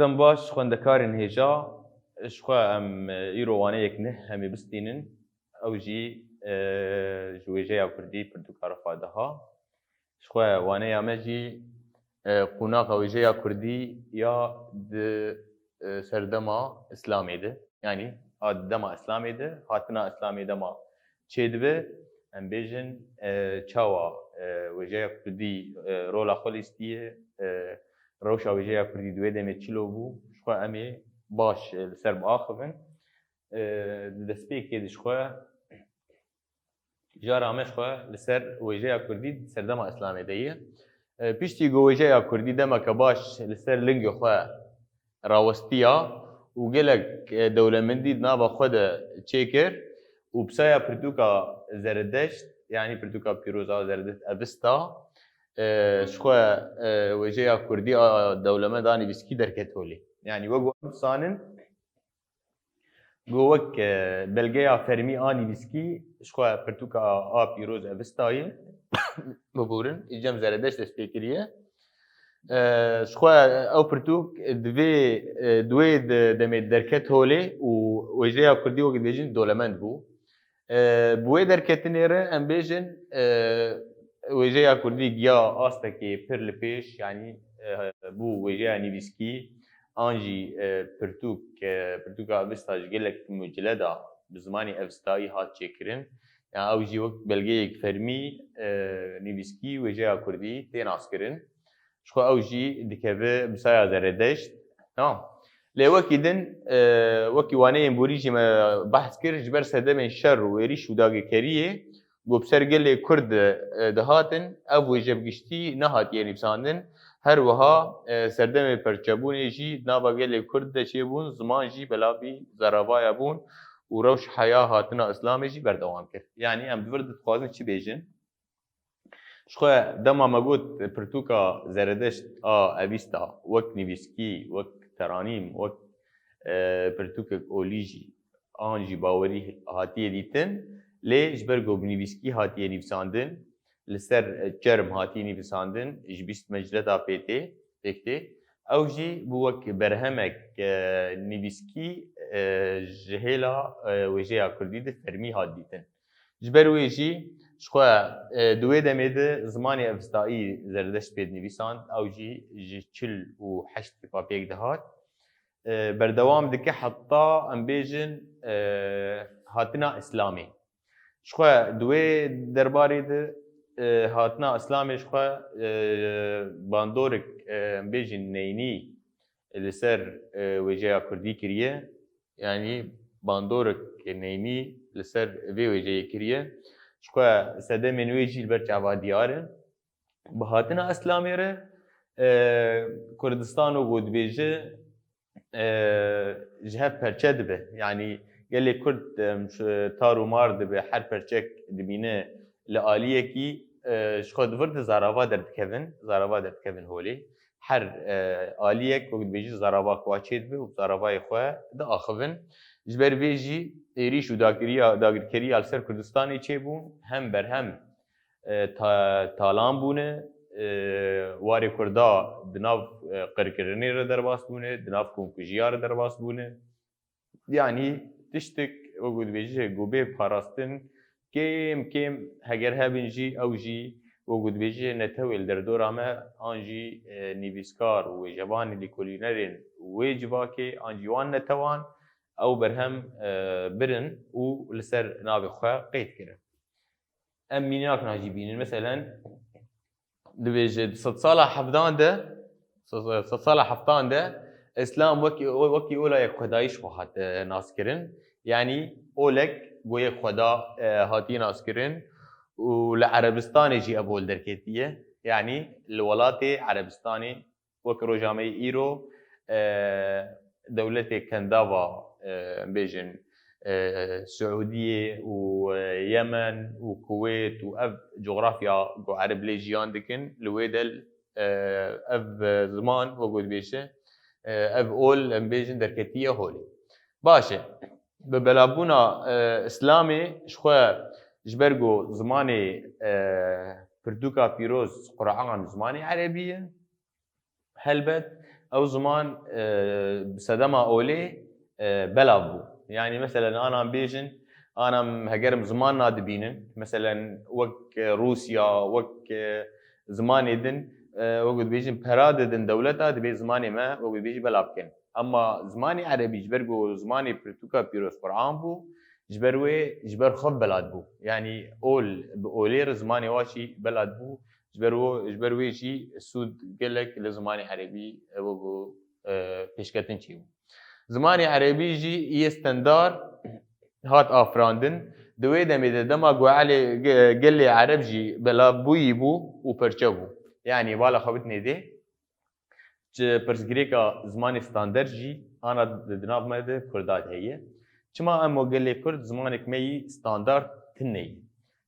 دەم باش خوێندەکارên هێژا ji xwe em îro waneyek ne hemê bistînin ew jî ji wêjeya Kurdî pirtûka Rifadiha. Ji xwe waneya me jî qûnaxa wêjeya Kurdî ya di serdema Islamê de yanî a di dema Islamê de hatina Islamê dema çê dibe em bêjin çawa wêjeya Kurdî rola xwe lîstiye rewşa wêjeya Kurdî di wê demê çilo bû ji xwe em ê baş li ser biaxivin. Di destpêkê de ji xwe jara me ji xwe li ser wêjeya Kurdî di serdema Islamê de ye. Piştî ku wêjeya Kurdî demeke baş li ser lingê xwe rawestiya û gelek dewlemendî di nava xwe de çêkir û pisaya pirtûka Zerdeşt yanî pirtûka pîroza Zerdeşt evista ji xwe wêjeya Kurdî a dewlemenda nivîskî derket holê. Yani wek em dizanin got wek belgeya fermî a nivîskî ji xwe pirtûka a pîroz evistayê biborin îcem Zerdeşt dest pê kiriye. Ji xwe ew pirtûk di wê demê derket holê û wêjeya Kurdî wekî dibêjin dewlemend bû. Bi wê derketinê re em bêjin wêjeya Kurdî giya astekê pir li pêş yanî bû wêjeya nivîskî an jî pirtûka evista ji gelek mucileda bi zimanê evistayî hat çêkirin. Yani ew jî wek belgeyek fermî nivîskî wêjeya Kurdî tê naskirin. Ji xwe ew jî dikeve pisaya Zerdeşt. Tamam. Lê wekî din wekî waneyên borî jî me behs kir ji ber sedemên şer û êrîş û dagirkeriyê got bi ser gelê Kurd dihatin ev wêjebgiştî nehatiye nivîsandin. Her wiha serdemê perçebûnê jî di nava gelê Kurd de çêbûn ziman jî belavî zeravaya bûn û rewş heya hatina Islamê jî berdewam kir. Yani em bi vir dixwazin çi bêjin? Ji xwe dema me got pirtûka Zerdeşt a evîsta wek nivîskî, wek teranîm, wek pirtûkek olî jî an jî bawerî hatiye dîtin. Lê ji ber ku bi nivîskî hatiye nivîsandin, li ser çerm hatiye nivîsandin ji bîst mecreta pêktê, ew jî bû wek berhemek nivîskî ji hêla wêjeya Kurdî de fermî hat dîtin. Ji ber wê jî ji xwe di wê demê de zimanê evistayî Zerdeşt pê dinivîsand ew jî ji çil û heştê papêk dihat. Berdewam dike heta em bêjin hatina Islamê. Ji xwe di wê derbarê de hatina Islamê ji xwe bandorek em bêjin neynî li ser wêjeya Kurdî kiriye. Yani bandorek neynî li ser vê wêjeyê kiriye. Ji xwe sedemên wê jî li ber çava diyar in. Bi hatina Islamê re Kurdistan û got dibêje ji hev perçe dibe. Yani gelê Kurd tar û mar dibe her perçek dibîne li aliyekî ji xwe di vir de zarava derdikevin, zarava derdikevin holê. Her aliyek wek dibêjî zarava xwe çê dibe û zaravayê xwe diaxivin. Ji ber vê jî êrîş û dagirkeriya li ser Kurdistanê çêbûn hem berhem talan bûne, warê Kurda di nav qirkirinê re derbas bûne, di nav komkujiya re derbas bûne. Yani tiştek wek dibêje gobê parastin kêm kêm heger hebin jî ew jî wek dibêje netewê li derdora me an jî nivîskar û wêjevanê lêkolînerên wê civakê an jî wan netewan ew berhem birin û li ser navê xwe qeyd kirin. Em mînakan jî bînin meselen dibêje sed sala heftan de Islam wekî olayek xwedayî ji xwe hat naskirin. Yani olek goyek xweda hatiye naskirin û li Erebistanê jî ev ol derketiye. Yani li welatê Erebistanê wek rojameyê îro dewletê kendava em bêjin Suudiyê û Yemen û Kuwêt û ev coğrafya ku Ereb lê jiyan dikin li wê de ev ziman wek dibêje ev ol em bêjin derketiye holê. Baş e. Bi belavbûna Islamê ji xwe ji ber ku zimanê pirtûka pîroz Qur'an zimanê Erebî ye. Helbet او زمان بسدما اولي بلابو. يعني مثلا انا بيجن انا هجرم زمان نادبينن مثلا وك روسيا وك زمان يدن وقت بيجن براددن دولتها دبي زماني ما وقت بيجي بلابكن. اما زماني عربي جبرجو زماني برتوكا بيروس قرآن بو جبر خب بلاد بو. يعني اولير زماني واشي بلاد بو جبروي شي السود قالك لزماني عربي وقو بيشكتن شيو. زماني عربي جي يستندار هات افراندن دوي دمي دما قوالي قال لي عرب جي بلا بوي بو وبرچبو. يعني بالا خبتني دي برسگريكا زماني ستاندر جي انا دناف مده كردات هي كما امو قال لي كرد زمانك مي ستاندر تني.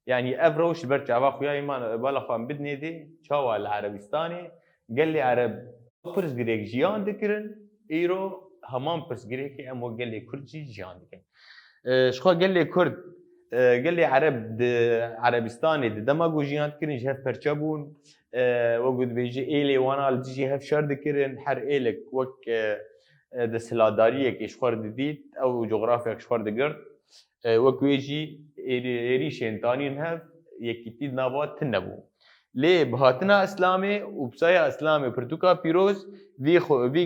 يعني افروش برجع خويا ايمان بالا خام بدني دي شاوا العربستاني قال لي عرب برسگريك جيان دكرن ايرو همام برسگريك امو قال لي كرد جيان دكرن. شخوا قال لي كرد قال لي عرب عربستاني دماغو جيان كرن جهف برچبون وقت بيجي إلي وانا الجي هف شرد كرن حر إلك وك دسلادارية كشخور ديت أو جغرافيا كشخور دقرد وك بيجي إيريشين تانين هف يكتيد نابات تنبو. ليه بهاتنا إسلامي وبسايا إسلامي برتوكا بيروز في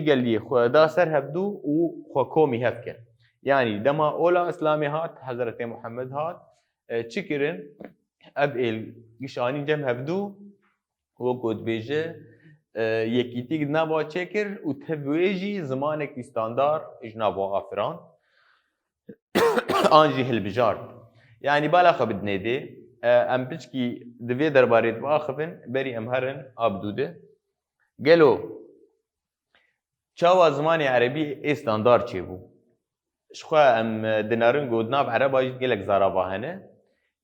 قال لي خو دا سر هبدو وخو كومي هفكن. يعني دما أولا إسلامي هات حضرت محمد هات تشكرن أبئل قشاني جم هبدو وقت بيجي يكيتيك نابا تشكر وتبويجي زمانك ستاندار إجنابا آفران آنجي هالبجار. يعني بالا خبدني دي ام بچكي دوی درباريت باخفن بري امهرن ابدوده قالوا چاوا زماني عربي استاندار چي بو شخوا ام دينارن قودناب عربا يقلك زارابا هنا.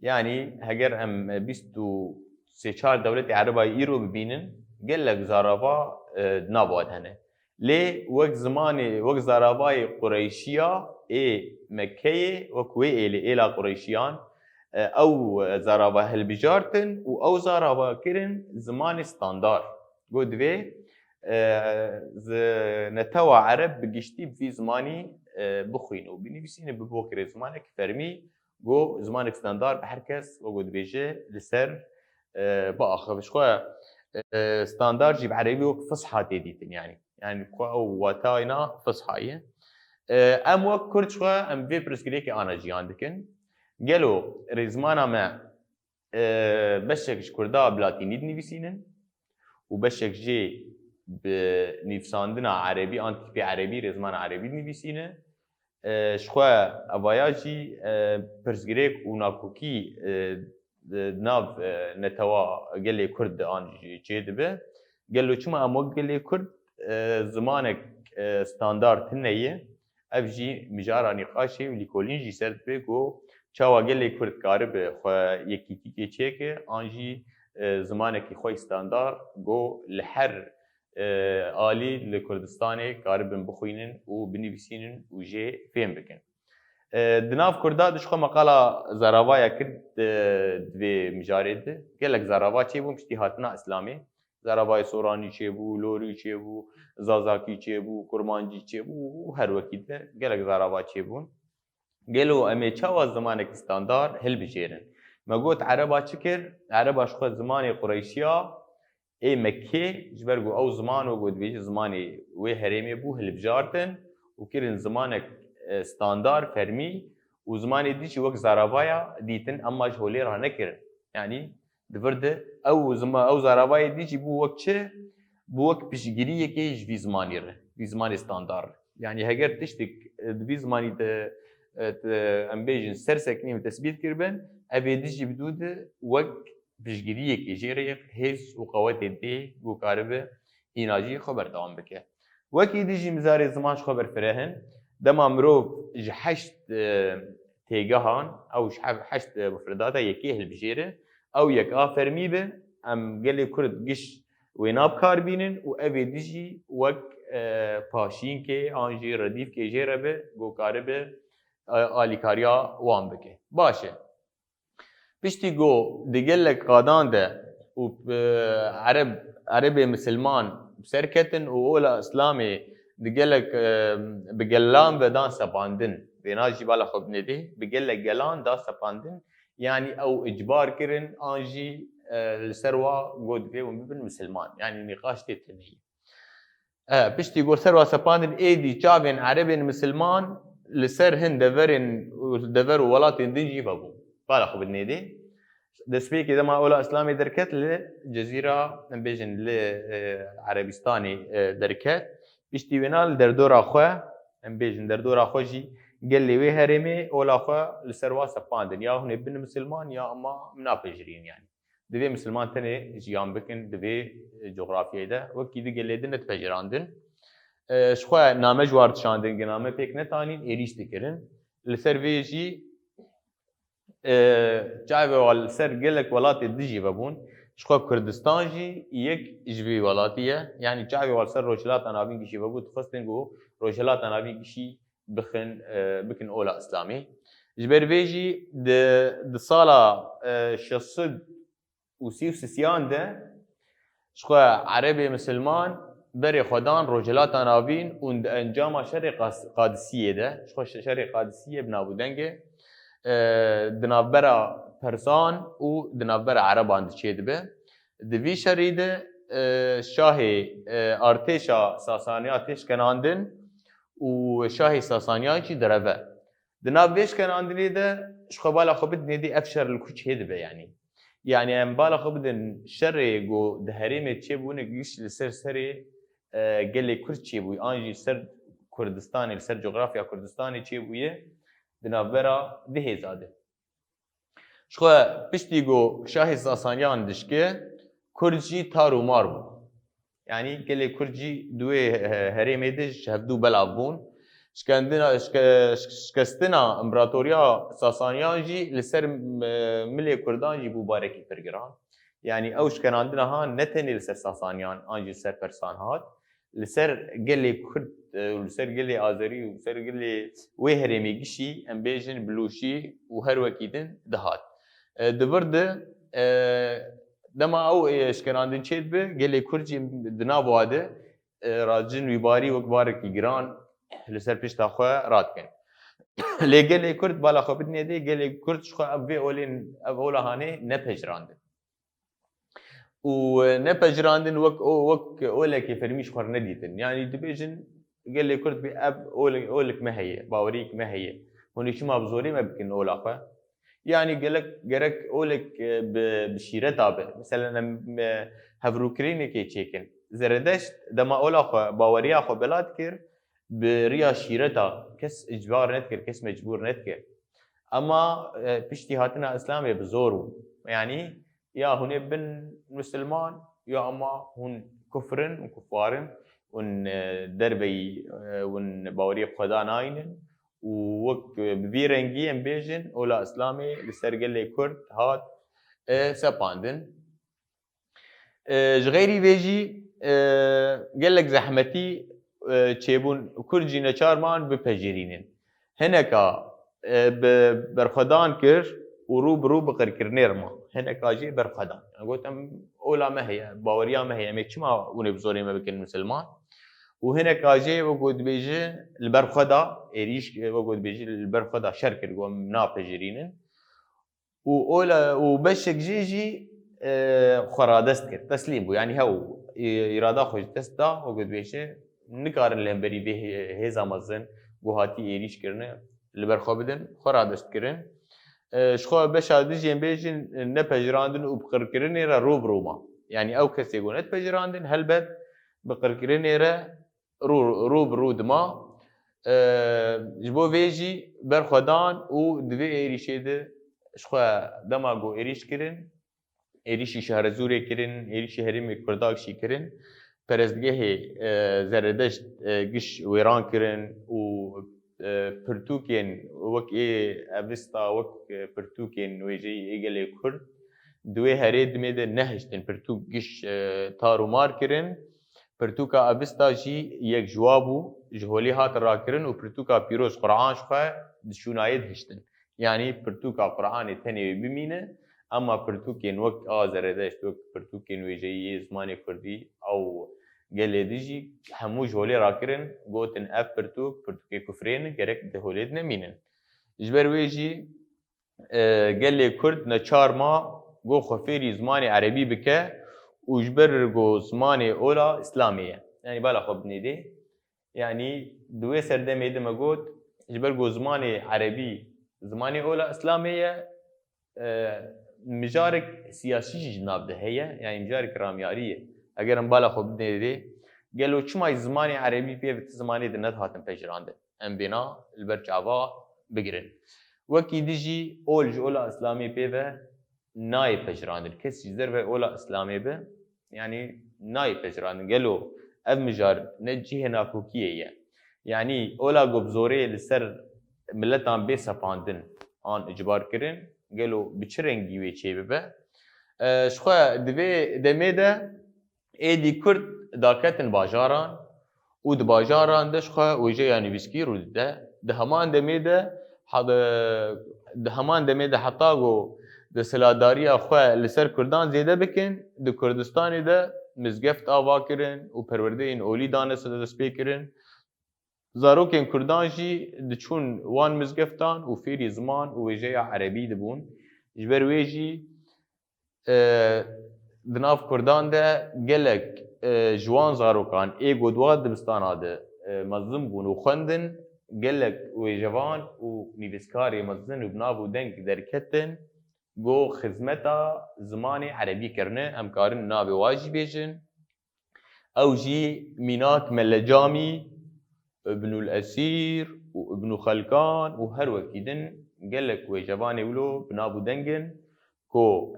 يعني هجر ام بيستو سيشار دولة عربا يرو ببينن قلك زارابا نابواد هنا. ليه وقت زماني وقت زاراباي قريشيا اي مكية وكوي الى قريشيان او زارابا هلبجارتن او زارابا كرن زمان ستاندار قد في نتوى عرب بقشتي في زماني بخوينو بنفسين ببوكر زمانك فرمي جو زمانك ستاندار بحركس وقد بيجي لسر باخر بشكوا ستاندار جيب عربي وك فصحى تيديتن. يعني او واتاينا فصحى ام وك كرد شوا ام في برسكريكي انا جي عندكن قالوا رزمانا ما بشك كردا بلاتيني نيفيسينن وبشك جي بنيفساندنا عربي انت بي عربي رزمانا عربي نيفيسينه شخوا افاياجي برسغريك وناكوكي ناف نتوا قال لي كرد ان جيدبه قال له كما امو قال لي كرد زمانك ستاندرد تنيه افجي مجارا نقاشي وليكولينجي سرتبيكو چاوا قال لي كرد كارب خو يكيتي تشيك انجي زمانك خوي ستاندرد جو لحر آلی لکردستانی کاربن بخوینن و بنویسینن و جه فهم بکن. دناف کردا دشخو مقاله زراوای کرد دوی مجارید. گلک زراوا چه بو مشتی هاتنا اسلامی. زراوای سورانی چه بو، لوری چه بو، زازاکی چه بو، کرمانجی چه بو و هر وقت گلک زراوا چه بون. گلو امی چاوا زمانک استاندار هل بجیرن. مگوت عربا چکر عربا شخو زمانی قریشیا اي مكي جبرجو او زمان وجود بيجي زماني وي هريمي بو هلبجارتن وكيرن زمانك ستاندار فرمي وزماني ديشي وقت زارابايا ديتن اما جهولي راه نكرن. يعني دفرد او زارابايا ديشي بو وقت بو وقت بشجريه كيش في زماني ره في زماني ستاندار. يعني هجر تشتك في زماني امبيجن سرسكني تثبيت كربن ابي ديشي بدود وقت بشگیری که جیره حس و قوت دی و کاربه ایناجی خبر دوام بکه. وکی دیجی مزاری زمانش خبر فرهن دما مرو جحشت تیگهان او حشت مفردات یکی هل بجیره او یک آفرمی به ام گلی کرد گش ویناب کار بینن و اوی دیجی وک پاشین که آنجی ردیف که جیره به گو کاربه آلیکاریا وام بکه. باشه. بشتي جو دقلك قادان ده وعرب مسلمان بسركتن وأولا إسلامي دقلك بقلان بدان سباندن بيناجي بالا خب ندي بقلك قلان دا سباندن يعني أو إجبار كرن آنجي السروة قد في ومبن مسلمان يعني نقاش تتنهي بشتي يقول سروة سباندن إيدي جابين عربين مسلمان لسر هن دفر ولاتين دنجي بابو بالا خب ندي دسبيك إذا ما أولا إسلامي دركت لجزيرة نبيجن لعربستاني دركت بيشتي وينال دردور أخوة نبيجن دردور أخوة جي قال لي ويه هرمي أولا أخوة لسروا سباندن يا هن ابن مسلمان يا أما منافجرين يعني دبي مسلمان تاني جيان بكن دبي جغرافيا ده وكي دي قال لي دنت فجراندن شخوة نامج وارد شاندن نامه بيك نتانين إيريش تكرن لسرويجي جايبه والسر قلك ولاتي دجي بابون شخوب كردستان جي يك جبي ولاتيه يعني جايبه والسر روجلات انا بين شي بابو تخصتن جو روجلات انا بين شي بكن اولا اسلامي جبر بيجي د صاله شصد وسيف سيان ده شخو عربي مسلمان بري خدان روجلات انا بين وند انجام شرق قادسيه ده شخو شرق قادسيه بنابو دنگه دنابرا پرسان و دنابرا عربان دچید به دوی شریده شاهی ارتشا ساسانیا تش کناندن و شاهی ساسانیا چی دربه دنابش کناندنی ده شخبالا خبد ندی افشر الکوچ هید به يعني ام بالا خبدن شر جو دهريمه چه بونه گیش لسر سری گلی کرد چه بوی آنجی سر کردستانی سر جغرافیا کردستانی چه بویه دنابرا ده زاده شخو پشتی گو شاهی ساسانیان دشکه کرجی تارو مار بو يعني گلی کرجی دوی هريمه دش هفدو بلعبون شکستنا امپراتوریا ساسانیان جی لسر ملی کردان جی بوبارکی پرگران يعني اوش كناندنا ها نتني لسر ساسانيان انجي لسر برسان هات لسر قلي كرد ولسر قلي آذري ولسر قلي وهرمي قشي امبيجن بلوشي وهر وكيدن دهات دبرد دما او ايش كناندن چيد به قلي كرجي دنابو هذا راجن ويباري وكبارك جيران لسر بيشتا خو راتكن لي قلي كرد بالا خو بدني دي قلي كرد خو ابي اولين اولا هاني نبهجراند ونبهجراندن وك اولك فرميش خور نديتن يعني دبيجن قلي كرد باب اولك ما هي باوريك ما هي ونيش ما بزوري ما بكن اولا خو يعني قالك اولك بشيرتها مثلا هفروكريني كي تشيكن زردشت دما اولا خو باوريا خو بلاد كير بريا شيرتها كس اجبار نتكر كس مجبور نتكر اما باشتهاتنا اسلامي بزورو يعني يا هن ابن مسلمان يا اما هن كفرن وكفارن ون دربي ون باوري خدا ناين ووك بفيرنجي ام بيجن ولا اسلامي لسرقلي كرد هات سباندن غيري بيجي قال لك زحمتي چيبون كرجي نچارمان بپجرينن هناك برخدان كر وروب بقركرنيرما هناك اجي برخدان قلت اولا ما هي باوريا ما هي ميكشما ونبزوري ما بكن مسلمان وهناك اجي وقود بيجي البرخدا اريش وقود بيجي البرخدا شركه قوم نابجرينن واولا وبشك جيجي خرادست كر تسليم يعني هو اراده خوش تستا وقود بيجي نکارن لهمبری به هزا مزن گوهاتی ایریش کرنه لبرخوا بدن خرادست کرن شخوا بشادی جنبیجن نپجراندن و بقر کرنه را روب روما يعني او کسی گونت پجراندن هلبت بقر کرنه را روب رودما جبو ویجی برخودان و دوی ایریشه ده شخوا دماغو ایریش کرن ایریشی شهر زوری کرن ایریشی هرمی کرداکشی کرن پرستگاه زردشت گش ویران کرن و پرتوکین وک اوستا وک پرتوکین ویجی ایگلی کرد دوی هرید میده نهشتن پرتوک گش تارومار کرن پرتوکا اوستا جی یک جوابو جهولی هات را کرن و پرتوکا پیروز قرآن شخه دشوناید هشتن يعني پرتوکا قرآن تنی بمینه اما پرتوکین وک زردشت وک پرتوکین ویجی زمانی کردی او گلی دیجی همو جولی را کرن گوتن اف پرتوک کفرین گرک ده هولید نمینن جبر ویجی گلی کرد نچار ما گو خفیری زمانی عربی بکه و جبر گو زمانی اولا اسلامیه یعنی بالا خب نیدی یعنی دوی سرده میده مگوت جبر گو زمانی عربی زمانی اولا اسلامیه مجارك سياسي جناب ده هي يعني مجارك رامياريه اگر ام بالا خو بدي دي قالوا شما زماني عربي في زماني دنت هاتم بجراند ام بنا البرجعوا بقرن وكي ديجي اول جولا اسلامي بيبه ناي بجراند كس جزر اولا اسلامي به يعني ناي بجراند قالوا اب مجار نجي هنا كوكيه يعني اولا قبزوري لسر ملتان بي سپاندن آن اجبار کرن گلو بچرنگی وی چی ببه شخوا دوی دمیده ایدی کرد داکتن باجاران و د باجاران ده شخوا ویجه یعنی ویسکی رو ده همان دمیده حتی گو ده سلاداری خوا لسر کردان زیده بکن ده کردستانی ده مزگفت آوا کرن و پرورده این اولی دانسته ده سپی کرن زاروکن کردان جی دچون وان مزگفتان و فیری زمان و ویجه عربی دبون جبر ویجی دناف کردان ده گلک جوان زاروکان ایگو دواد دبستان ده مظلم بون و خندن گلک ویجوان و نیویسکاری مظلم و بناو و دنگ درکتن گو خدمتا زمان عربی کرنه امکارن نابی واجی بیجن او جی میناک ملجامی ابن الأسير وابن خلقان وهر وكيدن قال لك وجباني ولو بنابو دنجن كو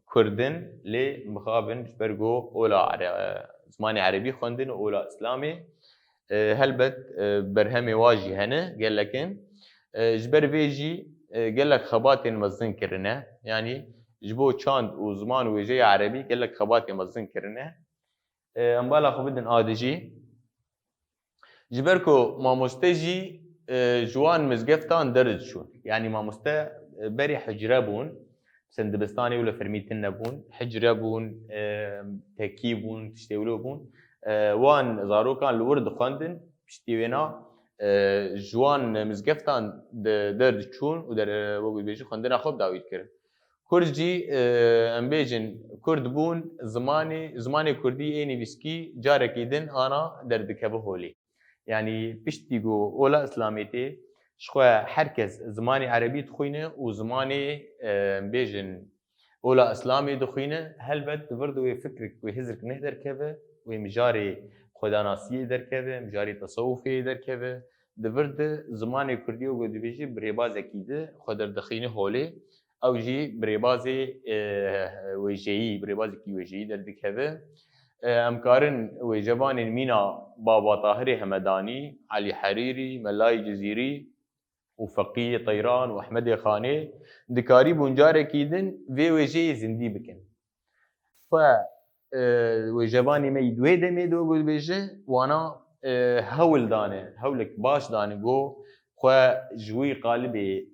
كردن لي مخابن جبرجو اولا زماني عربي خندن اولا اسلامي هلبت برهمي واجي هنا قال لكن جبر فيجي قال لك خبات مزن كرنا يعني جبو تشاند وزمان ويجي عربي قال لك خبات مزن كرنا امبالا خو بدن ادجي جبركو ماموستجي جوان مزقفتان درج شون يعني ماموستا بري حجره بون سندبستاني ولا فرميتنا بون حجره بون تكي بون تشتيولو بون وان زاروكان الورد خاندن بشتيوينا جوان مزقفتان درج شون ودر وقت بيجي خاندنا خب داويد كرن كردجي امبيجن كرد بون زماني كردي ايني بسكي جارك يدن انا دردكبه هولي يعني بيشتيجو ولا اسلاميتي شخوا حركز زماني عربي تخوينه وزماني بيجن ولا اسلامي دخوينه هلبت برضو فكرك ويهزرك نهدر كبه ومجاري خداناسيه دركبه مجاري تصوفي دركبه دبرد زماني كردي وقد بيجي بريباز اكيد خدر دخينه هولي او جي بريبازي ويجي بريبازي كي ويجي دردكبه امكارن وجبان مينا بابا طاهري همداني علي حريري ملاي جزيري وفقيه طيران واحمد خاني دكاري بونجاري كيدن في وجي زندي بكن ف وجباني مي دوي دمي دو قول بيجي وانا هول دانه هولك باش دانه جو خو جوي قالبي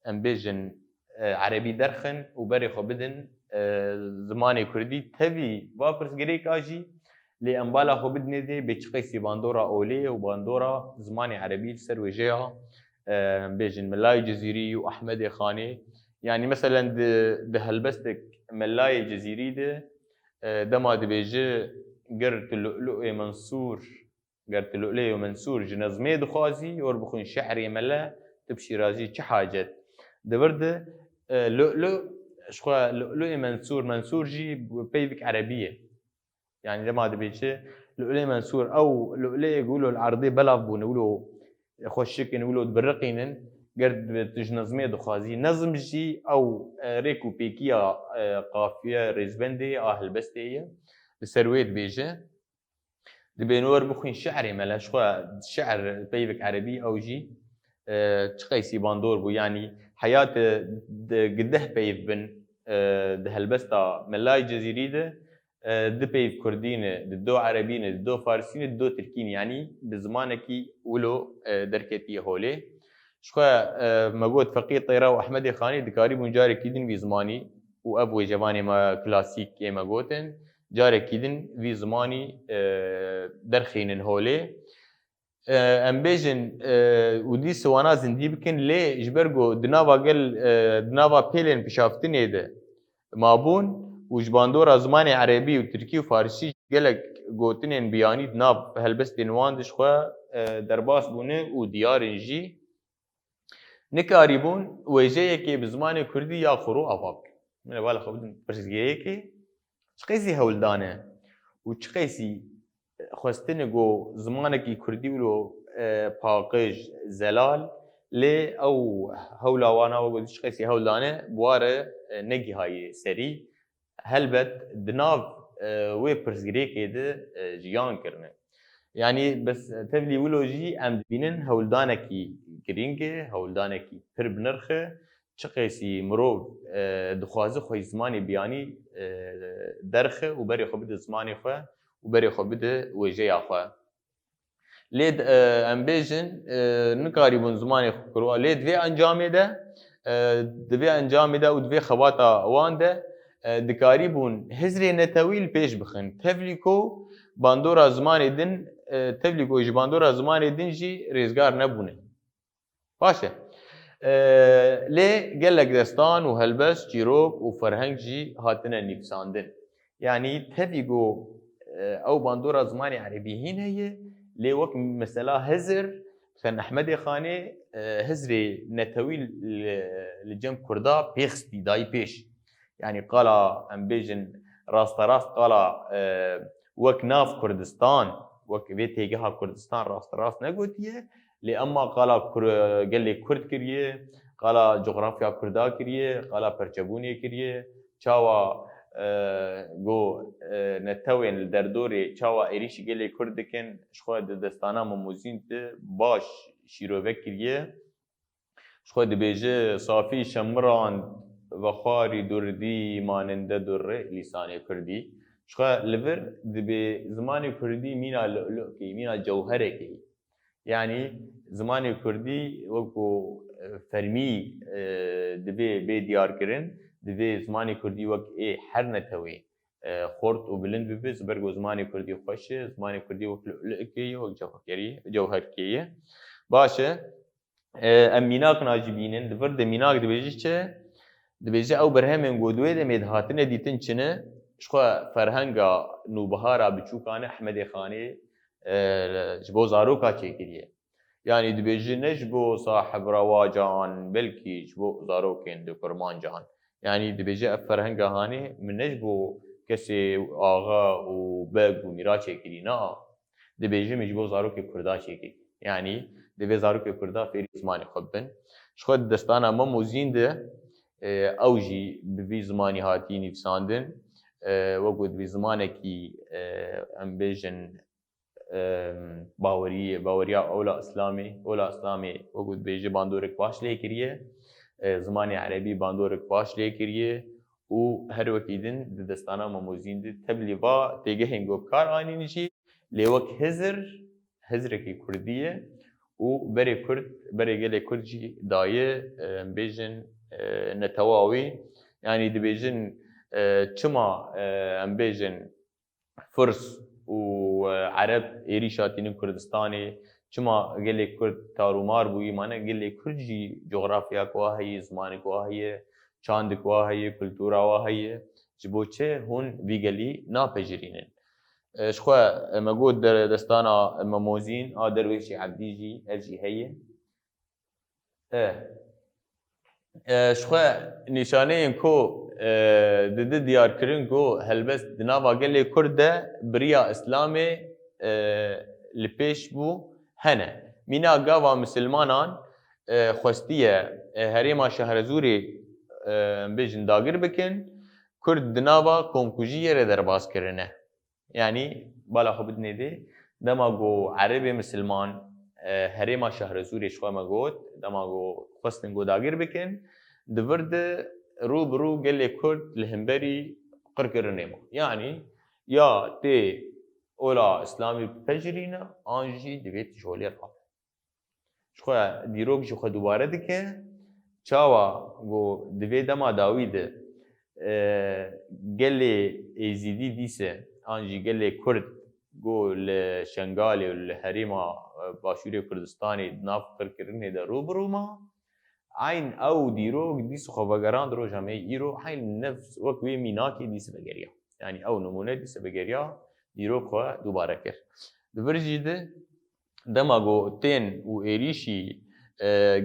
امبيجن عربي درخن وبري خو بدن زماني كردي تبي وابرز جريك اجي لأنبالا خو بدني دي بتشقيسي باندورا اولي وباندورا زماني عربي سر وجهها بيجن ملاي جزيري واحمد خاني يعني مثلا ده هلبستك ملاي جزيري ده ما دبيجي قرت اللؤلؤ منصور قرت اللؤلؤ منصور جنزمي دخازي يوربخون شعري ملا تبشي رازي چه حاجت دبرده لؤلؤ شخوا لؤلؤ منصور جي بيبك عربيه يعني لما دبيجي لؤلؤ منصور او لؤلؤ يقولوا العرضي بلاف بون يقولوا خوشكن يقولوا برقينن قرد تجنزمي دخازي نظم جي او ريكو بيكيا قافيه ريزبندي هلبستيه بسرويت بيجي دبينور بخين شعري ملا شخوا شعر بيبك عربي او جي تشقيسي باندور بو يعني حياة قده بيف بن ده هلبستا ملاي جزيري ده بيف كردين دو عربين دو فارسين دو تركين يعني بزمانكي ولو دركتي هولي شخوا مقود فقيه طيرا واحمد خاني دكاري بونجاري كيدن بزماني وابو جواني ما كلاسيك كي مقوتن جارێکی din vî zimanî derxînin holê em bêjin û dî siwana zindî bikin lê ji ber ku di nava pêlên pişaftinê de mabûn û ji bandora zimanê erebî û tirkî û farsî gelek gotinên biyanî di nav helbestên wan de ji xwe derbas bûne û diyarên jî nikarîbûn wêjeyekê bi zimanê Kurdî ya xwe ava bikin. Min ê vala xwe bidin pirsgirêyekê çi qesî hewldan e û çi qesî xwestinê ku zimanekî Kurdî wilo paqij, zelal lê ew hewla wan a wek çi qesî hewldan e bi wa re negihayê serî helbet di nav wê pirsgirêkê de jiyan kirine. Yani bes tevlî wilo jî em dibînin hewldanekî girîng e, hewldanekî pir bi nirx e, çi qesî mirov dixwaze xwe zimanê biyanî derxe û berê xwe bide zimanê xwe û berê xwe bide wêjeya xwe. Lê em bêjin nikarîbûn zimanê xwe kirwa lê divê encamê de divê encamê de û divê xewata wan de dikarîbûn hizrê netewî li pêş bixin. Tevlî ku bandora zimanê din tevlî ku ji bandora zimanê din jî rêzgar nebûne. Baş e. Lê gelek destan û helbest, çîrok û ferheng jî hatine nîvsandin. Yani tevî ku ew bandora zimanê erebî hîn heye lê wek mesela Hizr Xen Ehmedê Xanê hizrê netewî li cem Kurda pêxistî dayî pêş. Yani qala em bêjin rasterast qala wek nav Kurdistan wek vê têgeha Kurdistan rasterast negotiye lê emma qala gelê Kurd kiriye, qala coğrafya Kurda kiriye, qala perçebûnê kiriye, çawa got netewên li derdorê çawa êrişî gelê Kurd dikin ji xwe di destana Mamûzîn de baş şîrovek kiriye. Ji xwe dibêje safî şemiran ve xwarî durdî maninde durrê lîsanê Kurdî. Ji xwe li vir dibê zimanê Kurdî mîna lu'lu'kê, mîna cewherekê. Yani zimanê Kurdî wekû fermî divê bê diyarkirin, divê zimanê Kurdî wek ê her netewê xort û bilind bibe ji ber ku zimanê Kurdî xweş e, zimanê Kurdî wek lu'lu'kê ye, wek cewherkê ye. Baş e. Em mînak nacî bînin, li vir de mînak dibêje çi? Dibêje ew berhemên ku di wê demê de hatine dîtin çi ne? Ji xwe ferhenga nûbihara biçûkan e Ehmedê Xanê ji bo zaroka çêkiriye. Yani dibêje ne ji bo sahib rewacan belkî ji bo zarokên di kurmancan. Yani dibêje ev ferhenga hanê min ne ji bo kesê axa û beg û mîra çêkirî na. Dibêje min ji bo zarokê Kurda çêkirî. Yani divê zarokê Kurda fêrî zimanê xwe bibin. Ji xwe di destana Mamûzîn de ew jî bi vî zimanî hatî nîvsandin. Wekû di vî zimanekî em bêjin baweriya Ola Islamê, Ola Islamê wekû dibêje bandorek baş lê kiriye, zimanê erebî bandorek baş lê kiriye û her wekî din di destana Mamûzîn de tevlî va têgehên gotkar anîn jî lê wek Hizr, Hizrekî Kurdî ye û berê gelê Kurd jî daye em bêjin netewa wî. Yani dibêjin çima em bêjin Furs û Ereb êrîş hatînin Kurdistanê, çima gelê Kurd tarûmar bûyî mane gelê Kurd jî coğrafya wa heye, zimanê wa heye, çandek wa heye, kultura wa heye. Ji bo çi hûn vî gelî napejirînin. Ji xwe me got destana Mamûzîn a derwêşê Ebdî jî ev jî heye. Ji xwe nîşaneyên ku di diyarkirin ku helbest di nava gelê Kurd de biriya Islamê li pêş bû hene. Mîna gava misilmanan xwestiye herêma Şehrezûrê em bêjin dagir bikin, Kurd di nava komkujiyê re derbas kirine. Yani bala xwe bidinê dê dema ku Erebê misilman herêma Şehrezûrê ji xwe me got, dema ku xwestin ku dagir bikin, di vir de rû bi rû gelê Kurd li hemberî qirkirinê ma. Yani ya tê Ola Islamî pejirîne an jî divê tişolê rabe. Ji xwe dîrok jî xwe dubare dike, çawa ku divê dema dawî de gelê êzîdî dîse an jî gelê Kurd got li Şengalê û li herêma Başûrê Kurdistanê di nav qirkirinê de rûbirû ma, eyn ew dîrok dîsa xwe vegerand roja me îro heyn nefs wek wê mînakê dîsa vegeriya. Yani ew nimûne dîsa vegeriya dîrok xwe dubare kir. Di vir jî de dema got tên û êrîşî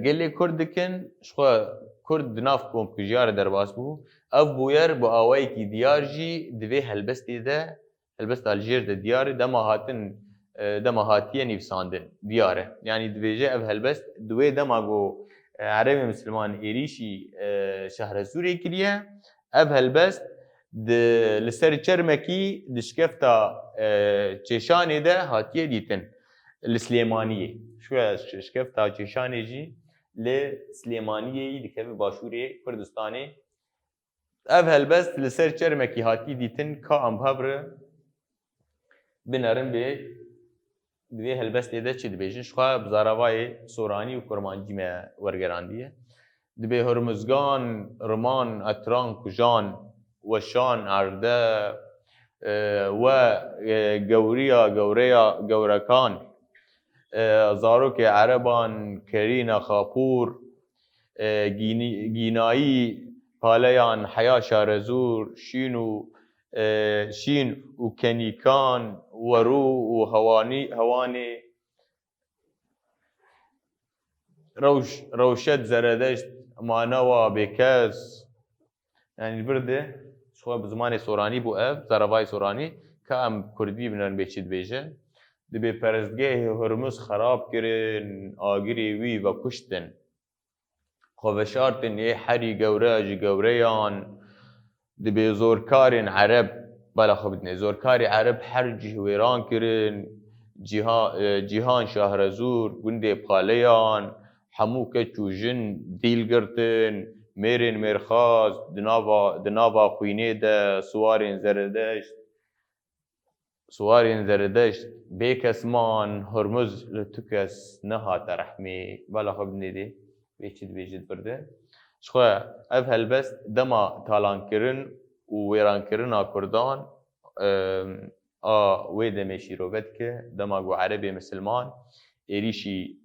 gelê Kurd dikin, ji xwe Kurd di nav komkujiya re derbas bû, ev bûyer bi awayekî diyar jî di vê helbestê de, helbesta Aljer de diyar e dema hatiye nivîsandin diyar e. Yani dibêje ev helbest di wê dema got Erebê Misliman êrîşî Şehrezûrê kiriye, ev helbest li ser çermekî di şikefta Çêşanê de hatiye dîtin li Slêmaniyê. Şuya şikefta Çêşanê jî li Slêmaniyê dikeve Başûrê Kurdistanê. Ev helbest li ser çermekî hatiye dîtin ka em hebre binerin bê di vê helbestê de çi dibêjin, ji xwe bi zaravayê soranî û kurmancî me wergerandiye. Dibê Hurmuzgan, Riman, Etran, Kujan, Weşan, Erde we gewriya gewrekan, zarokê Ereban, Kerîna Xapûr, Gînayî, Paleyan, Heya Şarezûr, Şîn û Kenîkan, Werû û Hewanê, Rewşet Zeredeşt, Manewa Bêkes. Yani li vir de ji xwe bi zimanê soranî bû ev, zaravayê soranî, ka em Kurdî binin bê çi dibêje. Dibê perestgehê Hurmuz xerab kirin, agirê wî vekuştin. Xwe veşartin ê herî gewre ji gewreyan. Dibê zorkarên Ereb, bala xwe bidîne, zorkarê Ereb her cih wêran kirin, Cîhan Şahrezûr, gundê Paleyan, hemû keç û jin dîl girtin, mêrên mêrxas di nava xwînê de Suwarên Zeredeşt, bêkesman, Hurmuz li tu kes nehate rehmê, bala xwe bidîne dê vê çi dibêje di vir de. Ji xwe ev helbest dema talankirin û wêrankirina Kurdan a wê demê şîrovet dike, dema got Erebê Misliman êrîşî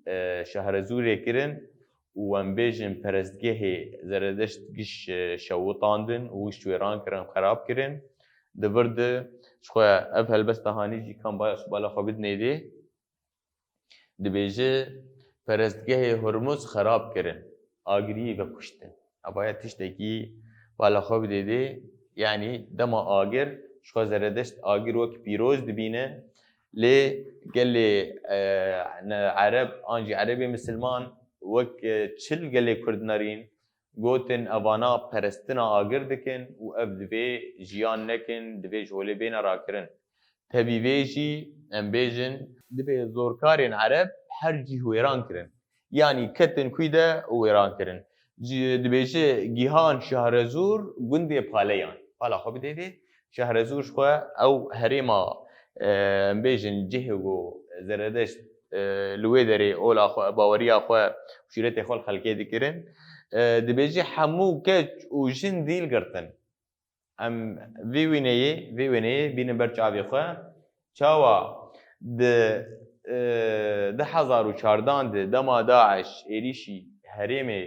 Şehrezûrê kirin û em bêjin perestgehê Zeredeşt giş şewitandin û giş wêran kirin, xerab kirin. Di vir de ji xwe ev helbesta hanî jî kan bala xwe bidîne dê, dibêje perestgehê Hurmuz xerab kirin, agirî vekuştin. Abaya tiştekî bala xwe bide dê, yani dema agir ji xwe Zeredeşt agir wek pîroz dibîne, lê gelê Ereb an jî Erebê Misliman wek çil gelê Kurd nerîn, gotin evana perestina agir dikin û ev divê jiyan nekin, divê ji holê bêne rakirin. Tevî vê jî em bêjin dibê zorkarên Ereb her cih wêran kirin. Yani ketin kwî de û wêran kirin. Dibêje Gîhan Şahrezûr, gundê Paleyan. Bala xwe bide dê, Şahrezûr ji xwe ew herêma em bêjin cihê got Zeredeşt li wê derê ola xwe baweriya xwe şîretê xwe li xelkê dikirin. Dibêje hemû keç û jin dîl girtin. Em vê wêneyê bînin ber çavê xwe, çawa di 2014 de dema Daeş êrîşî herêmê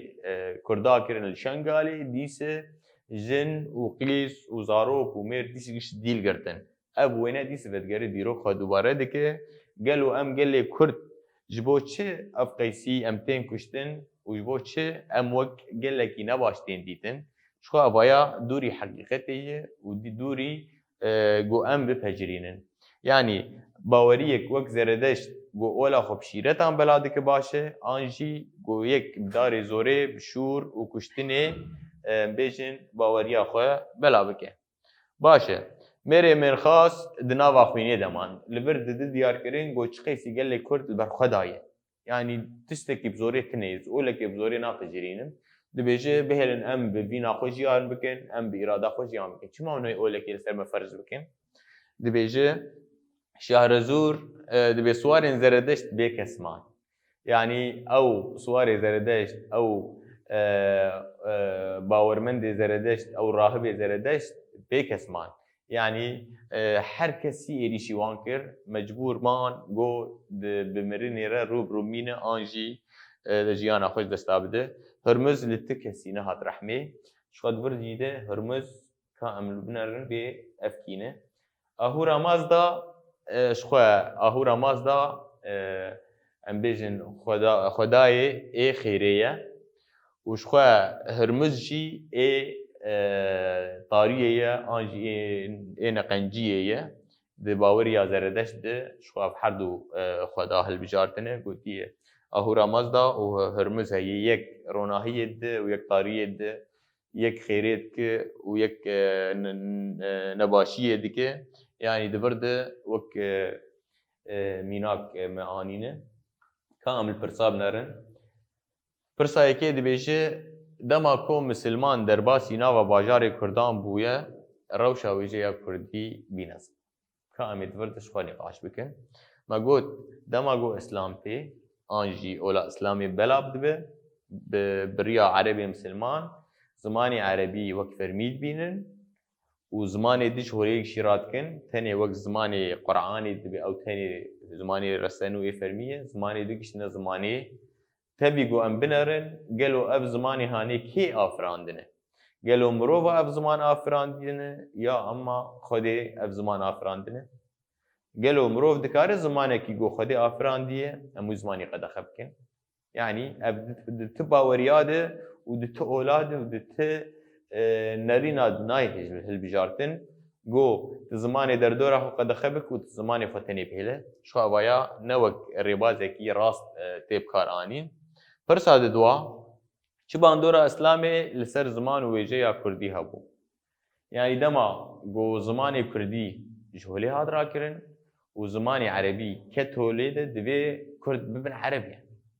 Kurda kirin li Şengalê, dîse jin û qîs û zarok û mêr dîsî giş dîl girtin. Ev wêne dîsî vedgerî dîrok xwe dubare dike. Gelo em gelê Kurd ji bo çi ev qeysî em tên kuştin û ji bo çi em wek gelekî nebaş tên dîtin. Ji xwe evaya dûrî heqîqetê ye û dûrî got em bipecirînin. Yani baweriyek wek Zeredeşt got ola xwe bi şîretan bela dike baş e, an jî got yek darê zorê bi şûr û kuştinê bêjin baweriya xwe bela bike. Baş e. Mêrê mêrxas di nava xwînê de man. Li vir di diyarkirin got çi qeysî gelê Kurd li ber xwe daye. Yani tiştekî bi zorê tinêz, olekê bi zorê napecirînin. Dibêje bihêlin em bi vîna xwe jiyan bikin, em bi îrada xwe jiyan bikin. Çima hûn olekê li ser me ferz bikin? Dibêje Şahrezûr dibê Suwarên Zeredeşt bêkes man. Yani ew Suwarê Zeredeşt ew باورمند زردشت او راهب زردشت بکسمان يعني هر کسی ایریشی وان کر مجبور مان گو بمرینی را روب رومینه آنجی جیانا خوش دستا بده هرمز لته کسی نه هات رحمه شقد ورجیده هرمز که عمل بنرن به افکینه اهورا مازدا شخوا اهورا مازدا ام بیجن خدای ای خیریه وشخوا هرمز جی ای طاریه آنجی ای نقنجیه ده باوریا زردشت ده شخوا هر دو خدا هالبجارتنه گوتیه اهورا مازدا و هرمز هی یک روناهیه ده و یک طاریه ده یک خیریت که و یک نباشیه ده که يعني دبرده وك ميناك معانينه كامل برصاب نرن برصا يكي دبيجه دما كو مسلمان درباسي ناوا باجار كردان بويا روشا ويجيا كردي بينز كامل دبرده شخواني قاش بكن ما قلت دما قو اسلام بي انجي اولا اسلامي بلاب دبه بريا عربي مسلمان زماني عربي وك فرميد بينن وزماني ديش هوريك شيرات كن ثاني وقت زماني قرآني دبي أو ثاني زماني رسانوي فرمية زماني ديش نا زماني تبي جو أم بنرن قالوا أف زماني هاني كي آفراندنه قالوا مروفا أف زمان آفراندنه يا أما خدي أف زمان آفراندنه قالوا مروف دكار زمانه كي جو خدي آفرانديه أمو زماني قد أخبكن يعني أف تبا ورياده ودت أولاده ودت نرينا ناي هالبجارتن جو زماني دردورة قد خبك وزماني فتني بهله شو أبايا نوك الربازكي راست تيب كار آنين فرصاد دوا شو باندورة إسلامي لسر زمان ويجيا كردي هبو يعني دما جو زماني كردي جهولي هاد راكرن وزماني عربي كتولي دبي كرد ببن عربي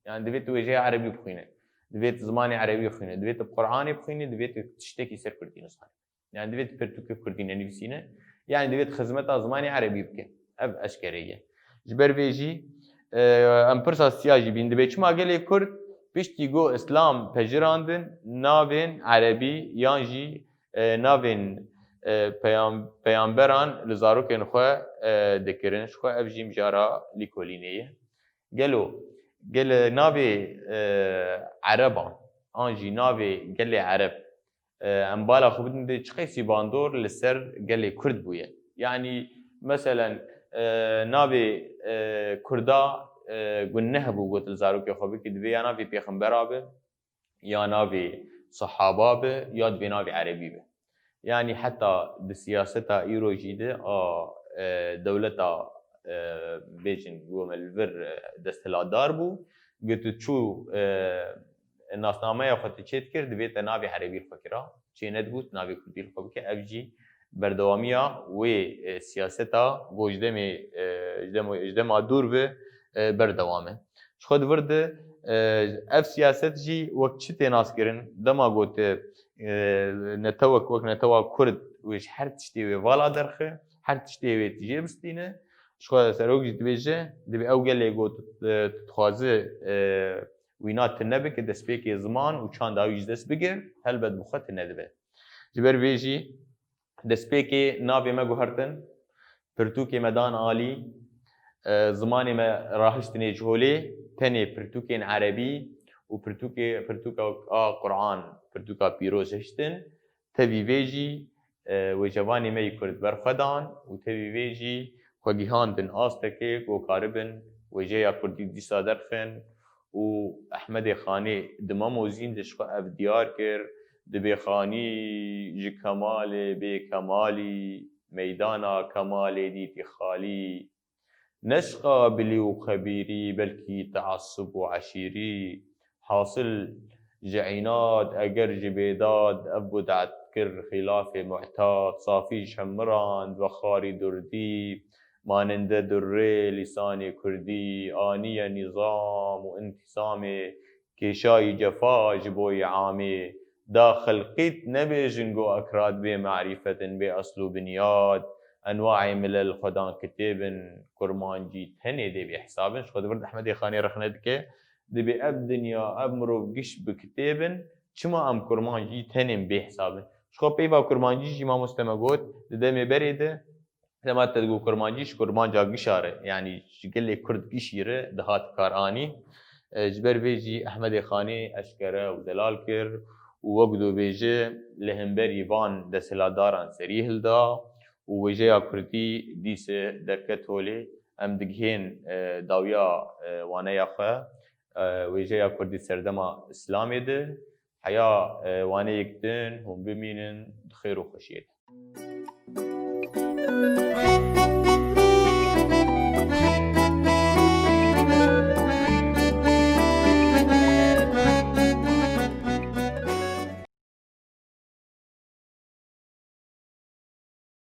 يعني دبي تويجيا عربي بخينه دبيت زماني عربي بخينه دبيت بقرآني بخينه دبيت تشتكي سر كردي نصحى يعني دبيت برتوكي كردي نفسينه يعني دبيت خدمتها زماني عربي بكن أب أشكرية جبر فيجي ام برسا سياجي بين دبيت ما قال لي كرد بيشتي جو اسلام بجراندن نافين عربي يانجي نافين پیامبران لزاروکن خو دکرن خو افجیم جارا لیکولینیه قال نابي عربان انجي نابي قال لي عرب امبالا خو بدن تشخيسي باندور للسر قال لي كرد بويا يعني مثلا نابي كردا قلناه بو قلت الزاروك يا خبيك دبي انا في بيغمبر يا نابي صحابه يا دبي نابي عربي به يعني حتى بسياسته ايرو جيده دولته بيجن قوم الفر دستلا داربو قلت تشو الناس نامه ياخذ تشيت كرد بيت نابي عربي الفكره شي ندبوت نابي كردي الفكره افجي بردواميه و سياسته بوجدمي جدما دور به بردوامه خود ورد اف سياست جي وقت شتي ناس كرن دما قلت نتوك وقت نتوك كرد ويش هر تشتي ولا درخه هر تشتي تجي بستينه شو سروج دبيجه دبي او قال لي قلت تخازه وينات النبك دسبيك زمان وكان داويج دس بيجر هل بد بخت الندبه جبر بيجي دسبيك نابي ما جوهرتن برتوكي مدان عالي زماني ما راهشتني جهولي تاني برتوكين عربي وبرتوكا قرآن برتوكا بيروز هشتن تبي بيجي وجواني ما يكرد برخدان وتبي بيجي خجيهان بن آستكيك وكاربن وجايا كردي دي صادرخن وأحمد خاني دمامو زين دشقا أف ديار كر دبي خاني جي كمالي بي كمالي ميدانا كمالي ديتي خالي نشقى بلي وخبيري بلكي تعصب وعشيري حاصل جعينات أجر جبيداد أبود عتكر خلاف معتاد صافي شمران بخاري دردي ما نند دري لساني كردي آنية نظام وانتصامي كيشاي جفا جبوي عامي داخل قيت نبي جنقو أكراد بمعرفة بأصل بنياد انواع ملل خدان كتابن كرمانجي هني دي بحسابن خد برد احمد خاني رخندك دبي اب دنيا اب مرو قش بكتابن چما ام كرمانجي تنم بحسابن شخو بيبا كرمانجي جي ما مستمقود دمي بريده لما تدقو كرمانجيش كرمانجا قشاره يعني شقل لي كرد قشيره دهات كاراني جبر بيجي احمد خاني اشكره ودلال كر ووقدو بيجي لهمبري فان دسلاداران سريهل دا ووجيا كردي ديس دركتولي ام دقهين داويا وانيا خا وجيا كردي سردما اسلامي ده حيا واني يكتن هم بمينن خير وخشيت